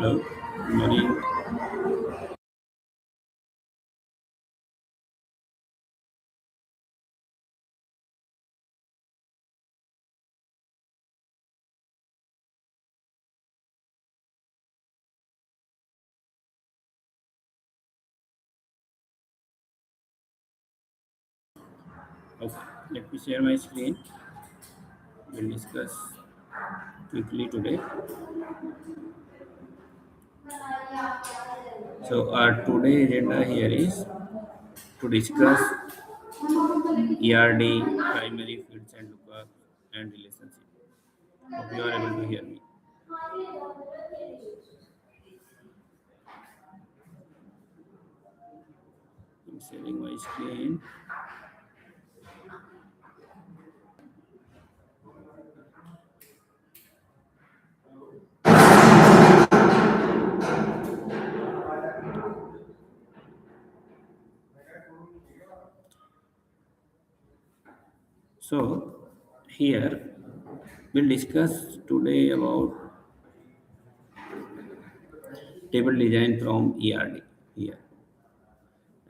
Hello, good morning. Okay, let me share my screen. We'll discuss quickly today. So our today agenda here is to discuss ERD, primary fields and lookup and relationship. Hope you are able to hear me. I'm sharing my screen. So here we'll discuss today about table design from ERD here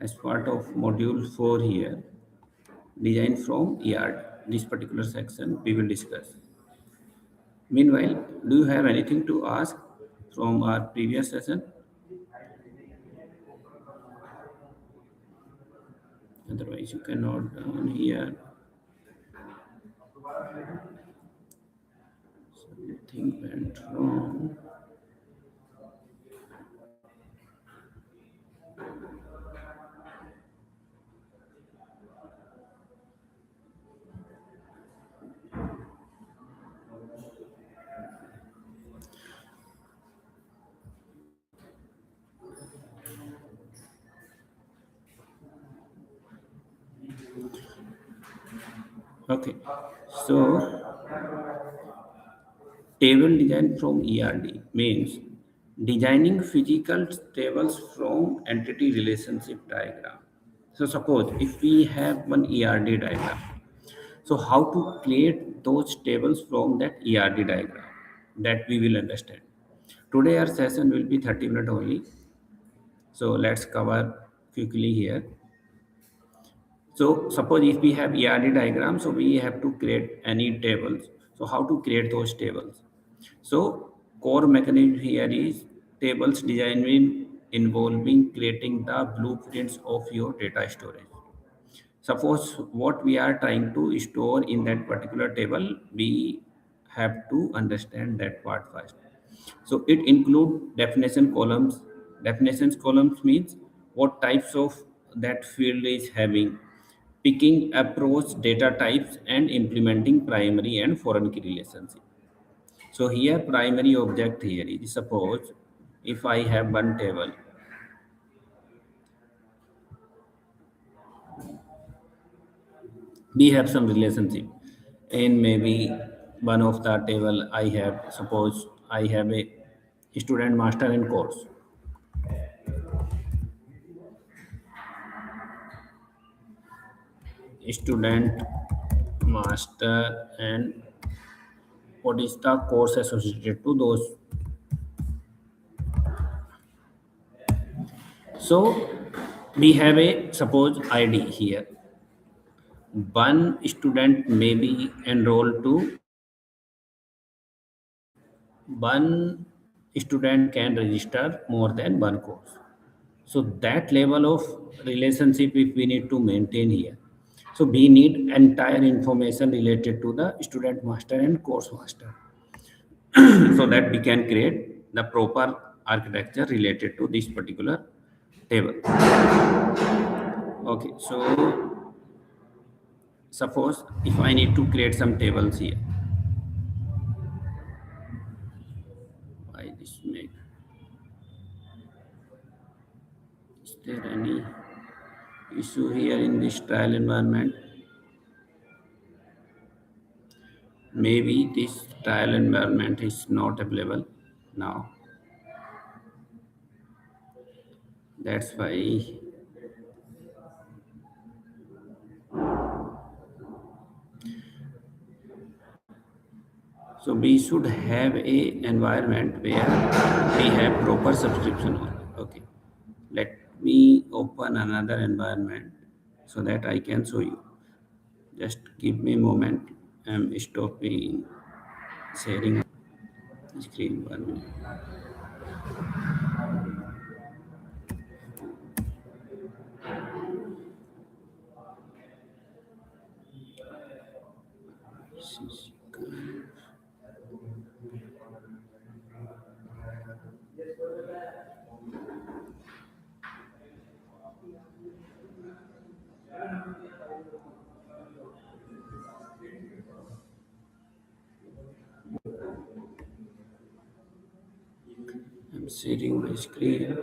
as part of module 4 here. Design from ERD. This particular section we will discuss. Meanwhile, do you have anything to ask from our previous session? Otherwise, you can note down here. Something went wrong. Okay, so table design from ERD means designing physical tables from entity relationship diagram. So suppose if we have one ERD diagram, so how to create those tables from that ERD diagram, that we will understand. Today our session will be 30 minutes only. So let's cover quickly here. So suppose if we have ERD diagram, so we have to create any tables. So how to create those tables? So core mechanism here is tables design involving creating the blueprints of your data storage. Suppose what we are trying to store in that particular table, we have to understand that part first. So it include definition columns. Definitions columns means what types of that field is having, picking approach data types and implementing primary and foreign key relationship. So here primary object here is suppose if I have one table, we have some relationship and maybe one of the table I have, suppose I have a student master and course. Student master and what is the course associated to those. So we have a suppose id here, one student may be enrolled to, one student can register more than one course. So that level of relationship if we need to maintain here, so we need entire information related to the student master and course master so that we can create the proper architecture related to this particular table. Okay, so suppose if I need to create some tables here, why this make, is there any issue here in this trial environment? Maybe this trial environment is not available now. That's why. So we should have a environment where we have proper subscription only. Okay. Let me open another environment so that I can show you. Just give me a moment. I'm stopping sharing screen 1 minute. I'm sharing my screen.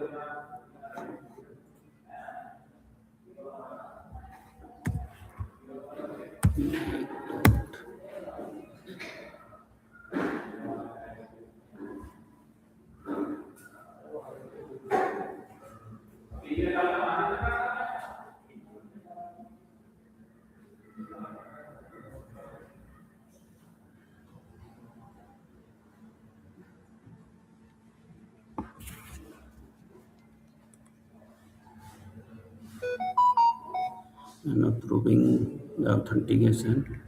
I'm approving the authentication.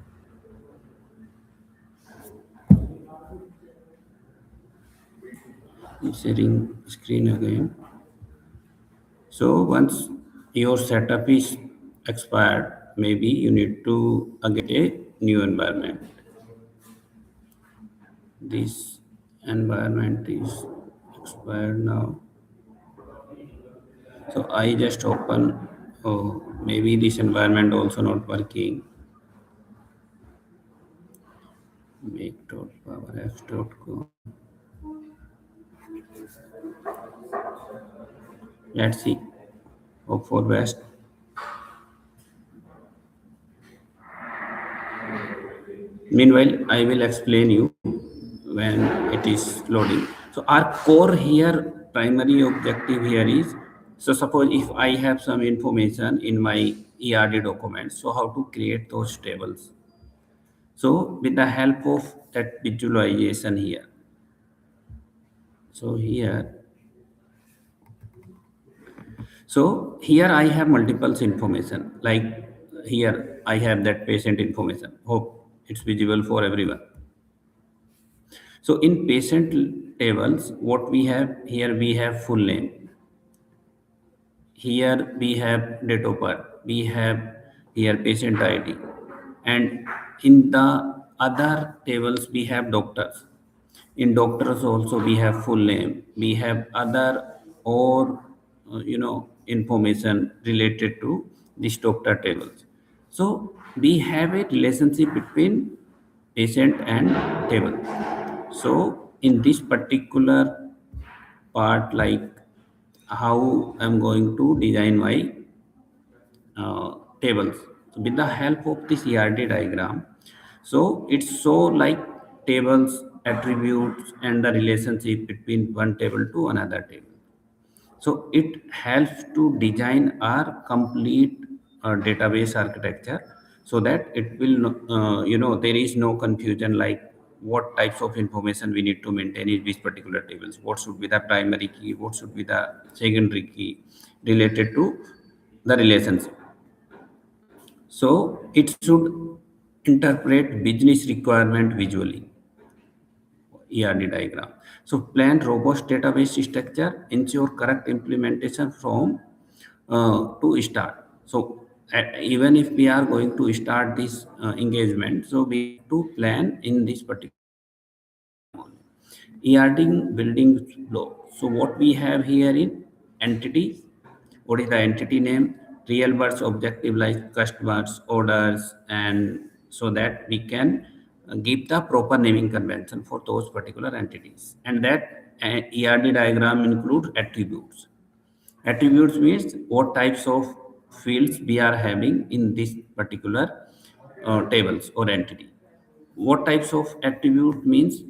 I'm sharing screen again. So once your setup is expired, maybe you need to get a new environment. This environment is expired now. So I just open, oh, maybe this environment also not working. Make.powerapps.com. Let's see. Hope for best. Meanwhile, I will explain you when it is loading. So our core here, primary objective here is, so suppose if I have some information in my ERD documents, so how to create those tables. So with the help of that visualization here. So here I have multiple information. Like here I have that patient information. Hope it's visible for everyone. So in patient tables, what we have here, we have full name. Here we have date of birth. We have here patient ID. And in the other tables, we have doctors. In doctors also we have full name. We have other or information related to this doctor tables. So we have a relationship between patient and table. So in this particular part, like how I'm going to design my tables. So with the help of this ERD diagram, so it's so like tables, attributes, and the relationship between one table to another table. So it helps to design our complete database architecture so that it will, there is no confusion like what types of information we need to maintain in these particular tables. What should be the primary key? What should be the secondary key related to the relationship? So it should interpret business requirement visually. ERD diagram. So plan robust database structure, ensure correct implementation from to start. So even if we are going to start this engagement, so we have to plan in this particular ERD building flow. So what we have here in entity, what is the entity name, real words objective like customers, orders, and so that we can give the proper naming convention for those particular entities. And that ERD diagram includes attributes. Attributes means what types of fields we are having in this particular tables or entity. What types of attribute means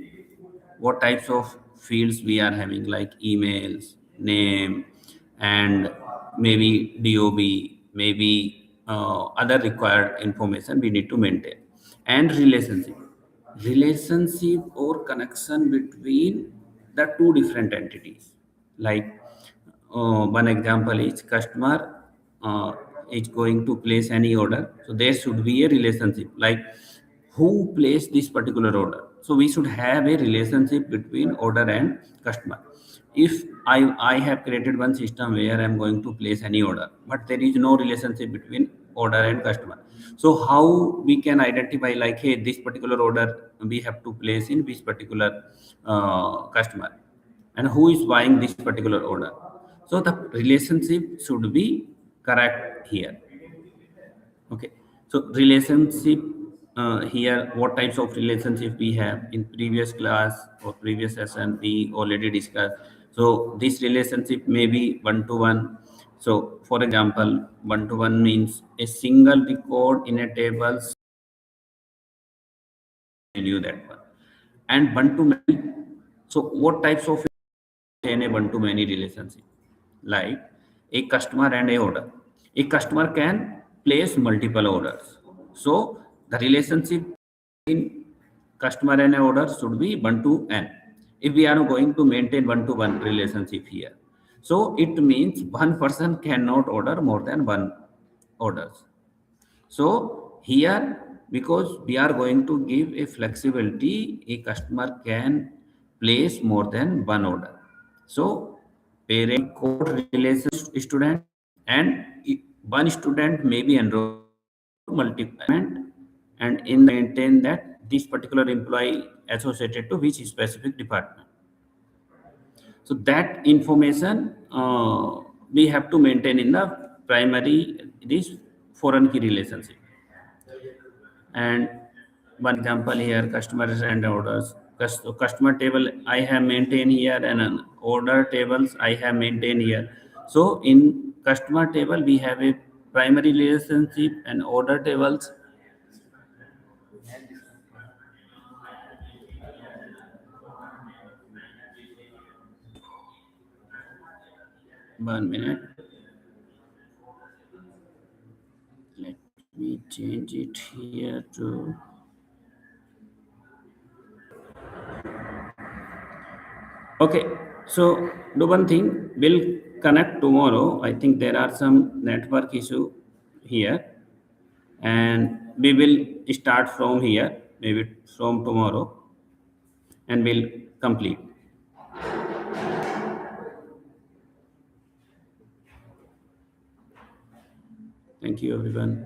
what types of fields we are having, like emails, name, and maybe DOB, maybe other required information we need to maintain, and relationship. relationship or connection between the two different entities. Like one example is customer is going to place any order, so there should be a relationship like who placed this particular order. So we should have a relationship between order and customer. If I have created one system where I'm going to place any order, but there is no relationship between order and customer, so how we can identify like, hey, this particular order we have to place in which particular customer, and who is buying this particular order. So the relationship should be correct here. Okay, so relationship here, what types of relationship we have in previous class or previous session we already discussed. So this relationship may be one to one. So for example, one to one means a single record in a table, value that one, and one to many. So what types of in a one to many relationship, like a customer and a order. A customer can place multiple orders, so the relationship in customer and order should be 1 to n. If we are going to maintain 1 to 1 relationship here, so it means one person cannot order more than one orders. So here, because we are going to give a flexibility, a customer can place more than one order. So parent code relations student, and one student may be enrolled multiple, and in maintain that this particular employee associated to which specific department. So that information we have to maintain in the primary this foreign key relationship. And one example here, customers and orders. Customer table I have maintained here, and an order tables I have maintained here. So in customer table we have a primary relationship and order tables. One minute, let me change it here to. Okay, so do one thing, we'll connect tomorrow. I think there are some network issue here, and we will start from here, maybe from tomorrow, and we'll complete. Thank you, everyone.